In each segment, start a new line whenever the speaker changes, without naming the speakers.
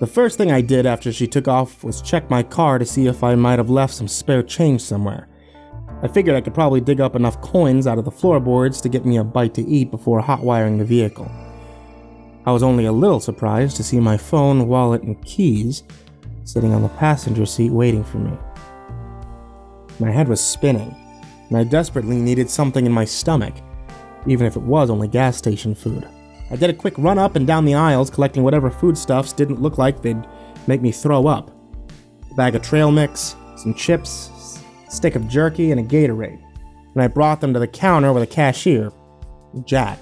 The first thing I did after she took off was check my car to see if I might have left some spare change somewhere. I figured I could probably dig up enough coins out of the floorboards to get me a bite to eat before hot-wiring the vehicle. I was only a little surprised to see my phone, wallet, and keys sitting on the passenger seat waiting for me. My head was spinning, and I desperately needed something in my stomach, even if it was only gas station food. I did a quick run up and down the aisles, collecting whatever foodstuffs didn't look like they'd make me throw up. A bag of trail mix, some chips, a stick of jerky, and a Gatorade. And I brought them to the counter where the cashier, Jack,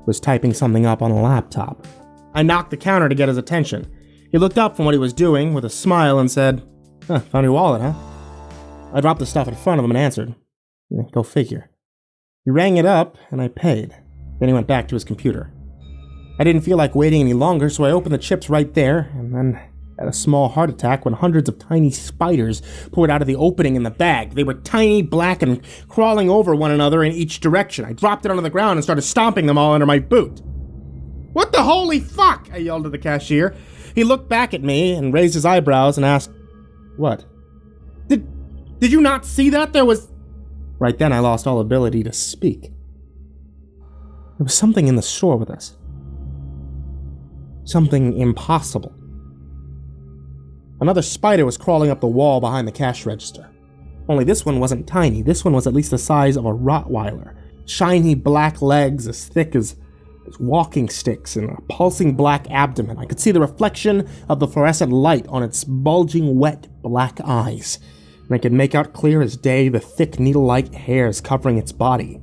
was typing something up on a laptop. I knocked the counter to get his attention. He looked up from what he was doing with a smile and said, "Found your wallet, huh?" I dropped the stuff in front of him and answered, "Go figure." He rang it up and I paid. Then he went back to his computer. I didn't feel like waiting any longer, so I opened the chips right there, and then had a small heart attack when hundreds of tiny spiders poured out of the opening in the bag. They were tiny, black, and crawling over one another in each direction. I dropped it onto the ground and started stomping them all under my boot. "What the holy fuck?" I yelled at the cashier. He looked back at me and raised his eyebrows and asked, "What? Did you not see that? There was..." Right then I lost all ability to speak. There was something in the store with us. Something impossible. Another spider was crawling up the wall behind the cash register. Only this one wasn't tiny. This one was at least the size of a Rottweiler. Shiny black legs as thick as walking sticks and a pulsing black abdomen. I could see the reflection of the fluorescent light on its bulging, wet black eyes. And I could make out clear as day the thick needle-like hairs covering its body.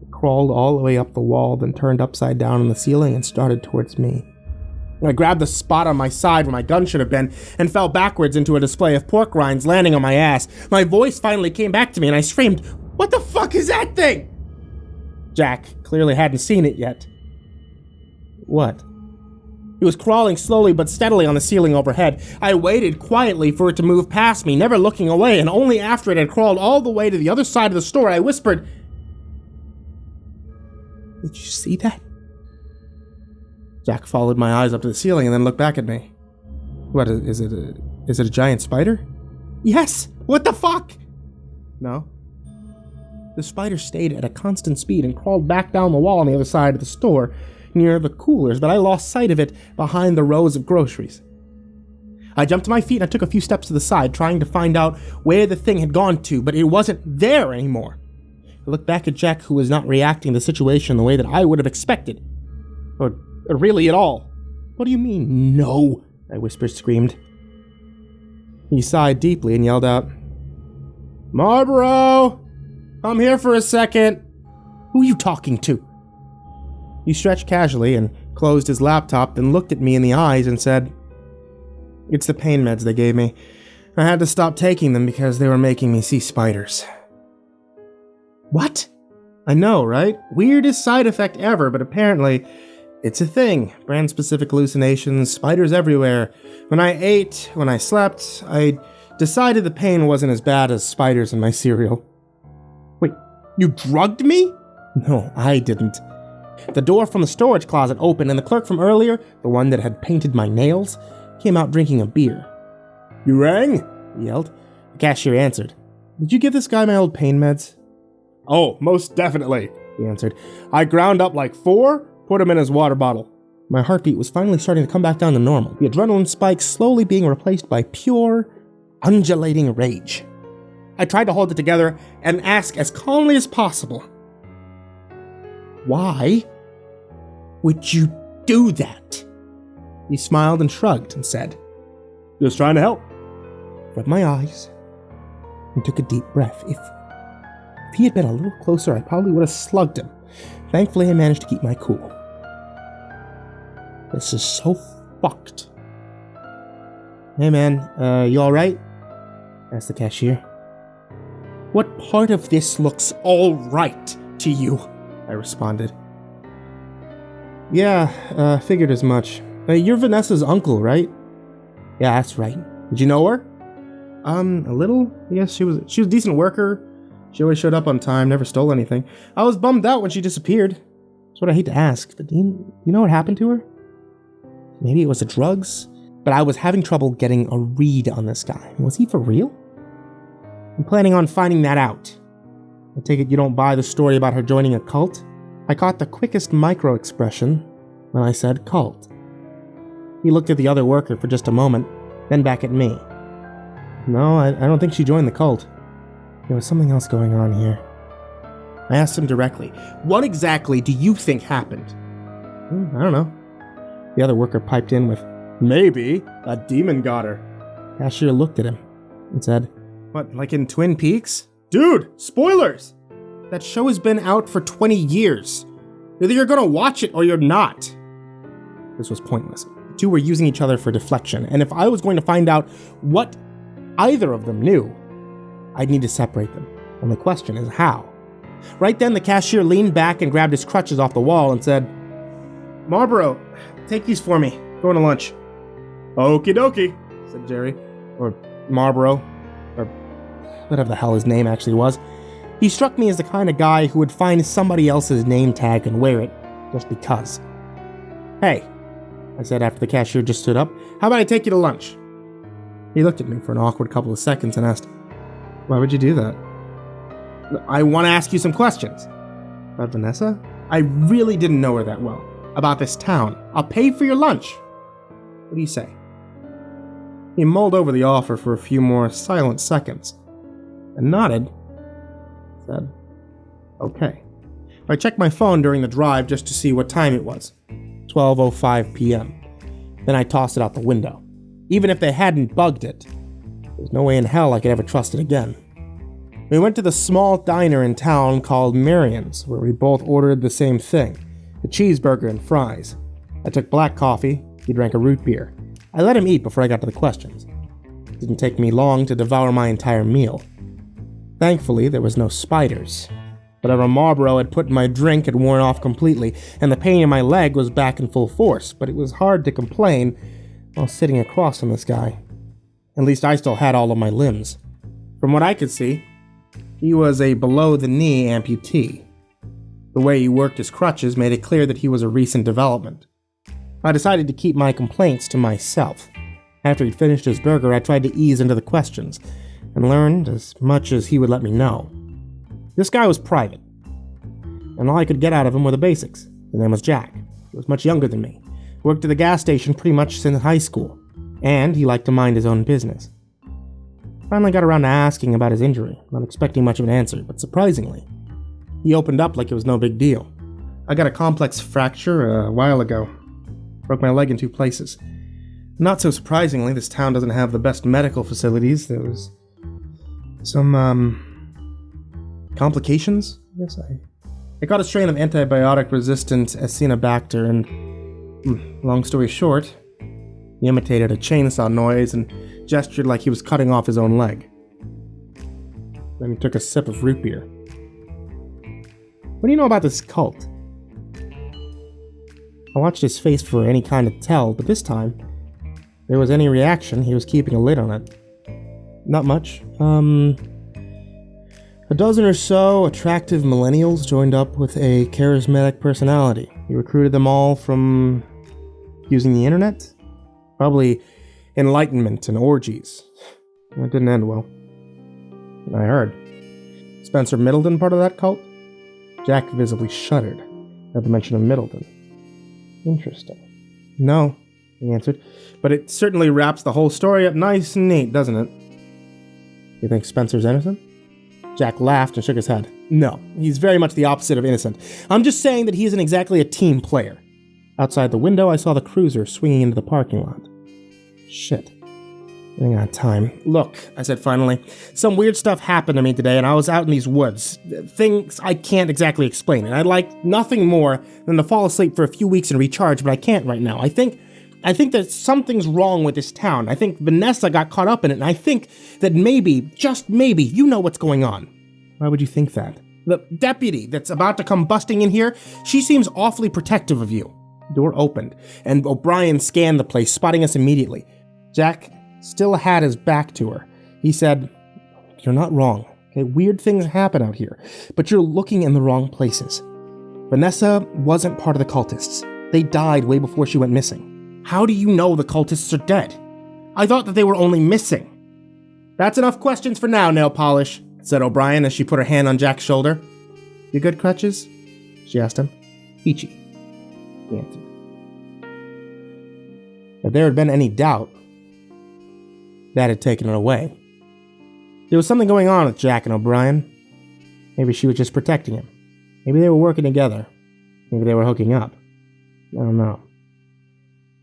It crawled all the way up the wall, then turned upside down on the ceiling and started towards me. I grabbed the spot on my side where my gun should have been and fell backwards into a display of pork rinds landing on my ass. My voice finally came back to me and I screamed, "What the fuck is that thing?" Jack clearly hadn't seen it yet. What? It was crawling slowly but steadily on the ceiling overhead. I waited quietly for it to move past me, never looking away, and only after it had crawled all the way to the other side of the store, I whispered, "Did you see that?" Jack followed my eyes up to the ceiling and then looked back at me. "What, is it a giant spider?" "Yes! What the fuck?" "No." The spider stayed at a constant speed and crawled back down the wall on the other side of the store, near the coolers, but I lost sight of it behind the rows of groceries. I jumped to my feet and I took a few steps to the side, trying to find out where the thing had gone to, but it wasn't there anymore. I looked back at Jack, who was not reacting to the situation the way that I would have expected. Or really at all. "What do you mean, no?" I screamed. He sighed deeply and yelled out, "Marlboro! Come here for a second." "Who are you talking to?" He stretched casually and closed his laptop, then looked at me in the eyes and said, "It's the pain meds they gave me. I had to stop taking them because they were making me see spiders." "What?" I know, right? Weirdest side effect ever, but apparently it's a thing. Brand-specific hallucinations, spiders everywhere. When I ate, when I slept, I decided the pain wasn't as bad as spiders in my cereal. "Wait, you drugged me?" "No, I didn't." The door from the storage closet opened and the clerk from earlier, the one that had painted my nails, came out drinking a beer. "You rang?" he yelled. The cashier answered. "Did you give this guy my old pain meds?" "Oh, most definitely," he answered. "I ground up like 4, put him in his water bottle." My heartbeat was finally starting to come back down to normal, the adrenaline spikes slowly being replaced by pure, undulating rage. I tried to hold it together and ask as calmly as possible, "Why would you do that?" He smiled and shrugged and said, "Just trying to help." I rubbed my eyes and took a deep breath. If he had been a little closer, I probably would have slugged him. Thankfully, I managed to keep my cool. This is so fucked. "Hey man, you alright?" asked the cashier. "What part of this looks alright to you?" I responded. "Yeah, figured as much. You're Vanessa's uncle, right?" "Yeah, that's right. Did you know her?" A little. Yes, she was a decent worker. She always showed up on time, never stole anything. I was bummed out when she disappeared. That's what I hate to ask, but do you know what happened to her?" Maybe it was the drugs? But I was having trouble getting a read on this guy. Was he for real? I'm planning on finding that out. I take it you don't buy the story about her joining a cult? I caught the quickest micro-expression when I said cult. He looked at the other worker for just a moment, then back at me. No, I don't think she joined the cult. There was something else going on here. I asked him directly, what exactly do you think happened? I don't know. The other worker piped in with, maybe a demon got her. Cashier looked at him and said, what, like in Twin Peaks? Dude, spoilers! That show has been out for 20 years. Either you're gonna watch it or you're not. This was pointless. The two were using each other for deflection, and if I was going to find out what either of them knew, I'd need to separate them. And the question is how? Right then, the cashier leaned back and grabbed his crutches off the wall and said, Marlboro, take these for me. Going to lunch. Okie dokie, said Jerry. Or Marlboro. Or whatever the hell his name actually was. He struck me as the kind of guy who would find somebody else's name tag and wear it, just because. Hey, I said after the cashier just stood up, how about I take you to lunch? He looked at me for an awkward couple of seconds and asked, why would you do that? I want to ask you some questions. About Vanessa? I really didn't know her that well. About this town. I'll pay for your lunch. What do you say? He mulled over the offer for a few more silent seconds and nodded. Said, okay. I checked my phone during the drive just to see what time it was. 12:05 p.m. Then I tossed it out the window. Even if they hadn't bugged it, there's no way in hell I could ever trust it again. We went to the small diner in town called Marion's, where we both ordered the same thing, a cheeseburger and fries. I took black coffee, he drank a root beer. I let him eat before I got to the questions. It didn't take me long to devour my entire meal. Thankfully, there was no spiders. Whatever Marlboro had put in my drink had worn off completely, and the pain in my leg was back in full force, but it was hard to complain while sitting across from this guy. At least I still had all of my limbs. From what I could see, he was a below-the-knee amputee. The way he worked his crutches made it clear that he was a recent development. I decided to keep my complaints to myself. After he'd finished his burger, I tried to ease into the questions, and learned as much as he would let me know. This guy was private, and all I could get out of him were the basics. His name was Jack. He was much younger than me. Worked at the gas station pretty much since high school, and he liked to mind his own business. Finally got around to asking about his injury, not expecting much of an answer, but surprisingly, he opened up like it was no big deal. I got a complex fracture a while ago. Broke my leg in 2 places. Not so surprisingly, this town doesn't have the best medical facilities. There was some, complications, I guess. I got a strain of antibiotic-resistant Acinetobacter, and, long story short, he imitated a chainsaw noise and gestured like he was cutting off his own leg. Then he took a sip of root beer. What do you know about this cult? I watched his face for any kind of tell, but this time, if there was any reaction, he was keeping a lid on it. Not much. A dozen or so attractive millennials joined up with a charismatic personality. He recruited them all from using the internet? Probably enlightenment and orgies. That didn't end well. I heard. Spencer Middleton part of that cult? Jack visibly shuddered at the mention of Middleton. Interesting. No, he answered, but it certainly wraps the whole story up nice and neat, doesn't it? You think Spencer's innocent? Jack laughed and shook his head. No, he's very much the opposite of innocent. I'm just saying that he isn't exactly a team player. Outside the window, I saw the cruiser swinging into the parking lot. Shit. Running out of time. Look, I said finally, some weird stuff happened to me today and I was out in these woods. Things I can't exactly explain, and I'd like nothing more than to fall asleep for a few weeks and recharge, but I can't right now. I think that something's wrong with this town. I think Vanessa got caught up in it, and I think that maybe, just maybe, you know what's going on. Why would you think that? The deputy that's about to come busting in here, she seems awfully protective of you. The door opened, and O'Brien scanned the place, spotting us immediately. Jack still had his back to her. He said, "You're not wrong. Okay, weird things happen out here, but you're looking in the wrong places. Vanessa wasn't part of the cultists. They died way before she went missing. How do you know the cultists are dead? I thought that they were only missing. That's enough questions for now, Nail Polish, said O'Brien as she put her hand on Jack's shoulder. You good, Crutches? She asked him. Peachy, he answered. If there had been any doubt, that had taken it away. There was something going on with Jack and O'Brien. Maybe she was just protecting him. Maybe they were working together. Maybe they were hooking up. I don't know.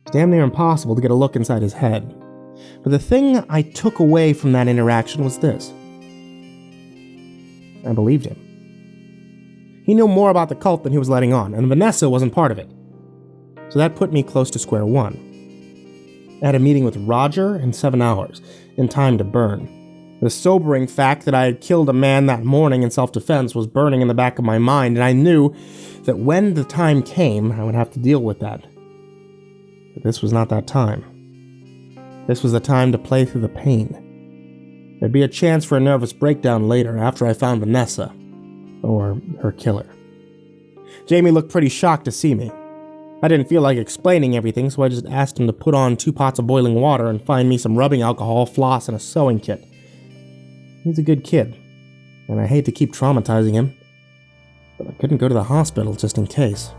It's damn near impossible to get a look inside his head. But the thing I took away from that interaction was this. I believed him. He knew more about the cult than he was letting on, and Vanessa wasn't part of it. So that put me close to square one. I had a meeting with Roger in 7 hours, in time to burn. The sobering fact that I had killed a man that morning in self-defense was burning in the back of my mind, and I knew that when the time came, I would have to deal with that. But this was not that time. This was the time to play through the pain. There'd be a chance for a nervous breakdown later after I found Vanessa, or her killer. Jamie looked pretty shocked to see me. I didn't feel like explaining everything, so I just asked him to put on 2 pots of boiling water and find me some rubbing alcohol, floss, and a sewing kit. He's a good kid, and I hate to keep traumatizing him, but I couldn't go to the hospital just in case.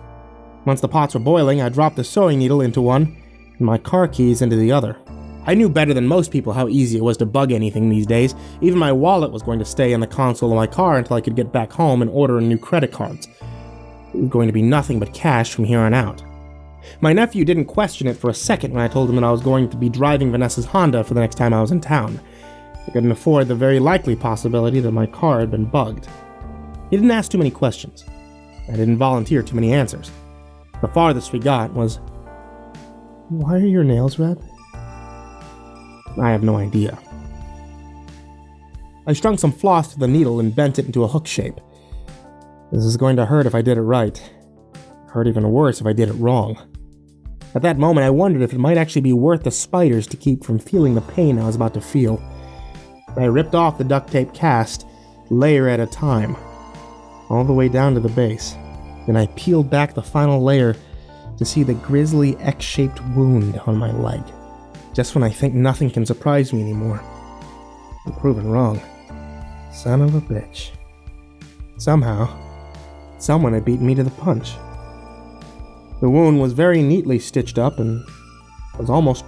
Once the pots were boiling, I dropped the sewing needle into one and my car keys into the other. I knew better than most people how easy it was to bug anything these days. Even my wallet was going to stay in the console of my car until I could get back home and order new credit cards. It was going to be nothing but cash from here on out. My nephew didn't question it for a second when I told him that I was going to be driving Vanessa's Honda for the next time I was in town. I couldn't afford the very likely possibility that my car had been bugged. He didn't ask too many questions. I didn't volunteer too many answers. The farthest we got was, "Why are your nails red?" I have no idea. I strung some floss to the needle and bent it into a hook shape. This is going to hurt if I did it right. Hurt even worse if I did it wrong. At that moment, I wondered if it might actually be worth the spiders to keep from feeling the pain I was about to feel. I ripped off the duct tape cast, layer at a time, all the way down to the base. Then I peeled back the final layer to see the grisly X-shaped wound on my leg. Just when I think nothing can surprise me anymore. I'm proven wrong. Son of a bitch. Somehow, someone had beaten me to the punch. The wound was very neatly stitched up and was almost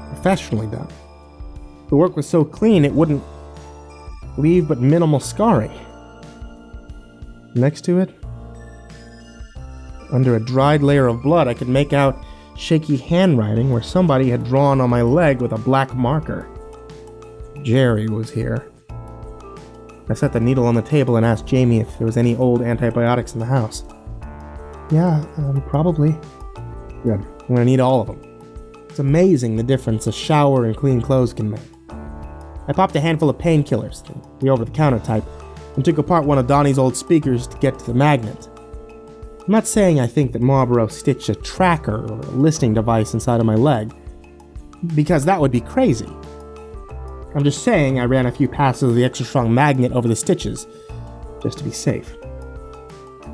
professionally done. The work was so clean it wouldn't leave but minimal scarring. Next to it, under a dried layer of blood, I could make out shaky handwriting where somebody had drawn on my leg with a black marker. Jerry was here. I set the needle on the table and asked Jamie if there was any old antibiotics in the house. Yeah, probably. Good. I'm gonna need all of them. It's amazing the difference a shower and clean clothes can make. I popped a handful of painkillers, the over-the-counter type, and took apart one of Donnie's old speakers to get to the magnet. I'm not saying I think that Marlboro stitched a tracker or a listening device inside of my leg, because that would be crazy. I'm just saying I ran a few passes of the extra-strong magnet over the stitches, just to be safe.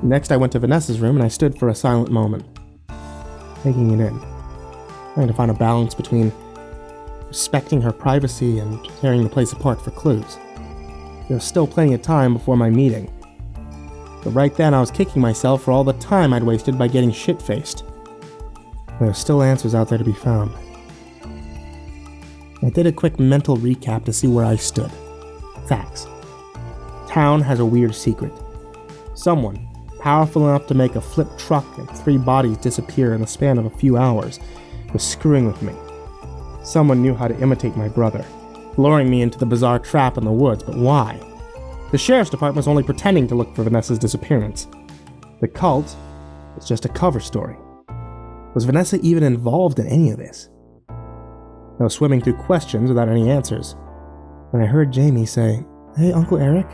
Next, I went to Vanessa's room and I stood for a silent moment, taking it in, trying to find a balance between respecting her privacy and tearing the place apart for clues. There was still plenty of time before my meeting, but right then I was kicking myself for all the time I'd wasted by getting shit-faced. There were still answers out there to be found. I did a quick mental recap to see where I stood. Facts. Town has a weird secret. Someone, powerful enough to make a flipped truck and 3 bodies disappear in the span of a few hours, was screwing with me. Someone knew how to imitate my brother, luring me into the bizarre trap in the woods, but why? The sheriff's department was only pretending to look for Vanessa's disappearance. The cult was just a cover story. Was Vanessa even involved in any of this? I was swimming through questions without any answers, when I heard Jamie say, "Hey, Uncle Eric?"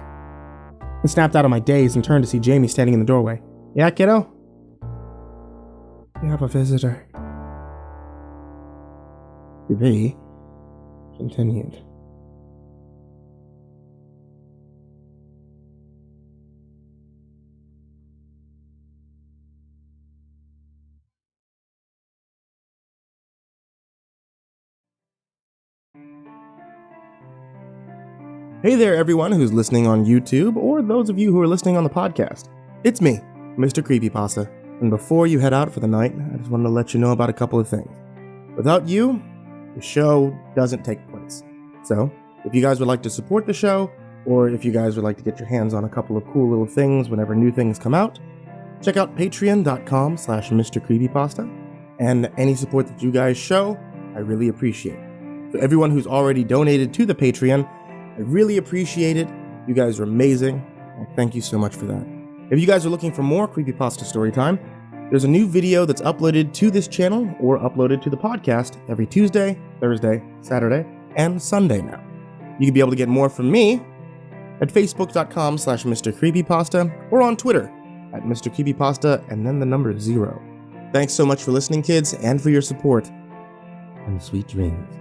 I snapped out of my daze and turned to see Jamie standing in the doorway. "Yeah, kiddo?" "We have a visitor." To be continued. Hey there, everyone who's listening on YouTube, or those of you who are listening on the podcast. It's me, MrCreepyPasta, and before you head out for the night, I just wanted to let you know about a couple of things. Without you, the show doesn't take place. So, if you guys would like to support the show, or if you guys would like to get your hands on a couple of cool little things whenever new things come out, check out patreon.com/MrCreepyPasta, and any support that you guys show, I really appreciate. For everyone who's already donated to the Patreon, I really appreciate it. You guys are amazing. And thank you so much for that. If you guys are looking for more Creepypasta Storytime, there's a new video that's uploaded to this channel or uploaded to the podcast every Tuesday, Thursday, Saturday, and Sunday now. You can be able to get more from me at facebook.com/MrCreepyPasta or on Twitter at MrCreepyPasta and then the number 0. Thanks so much for listening, kids, and for your support. And sweet dreams.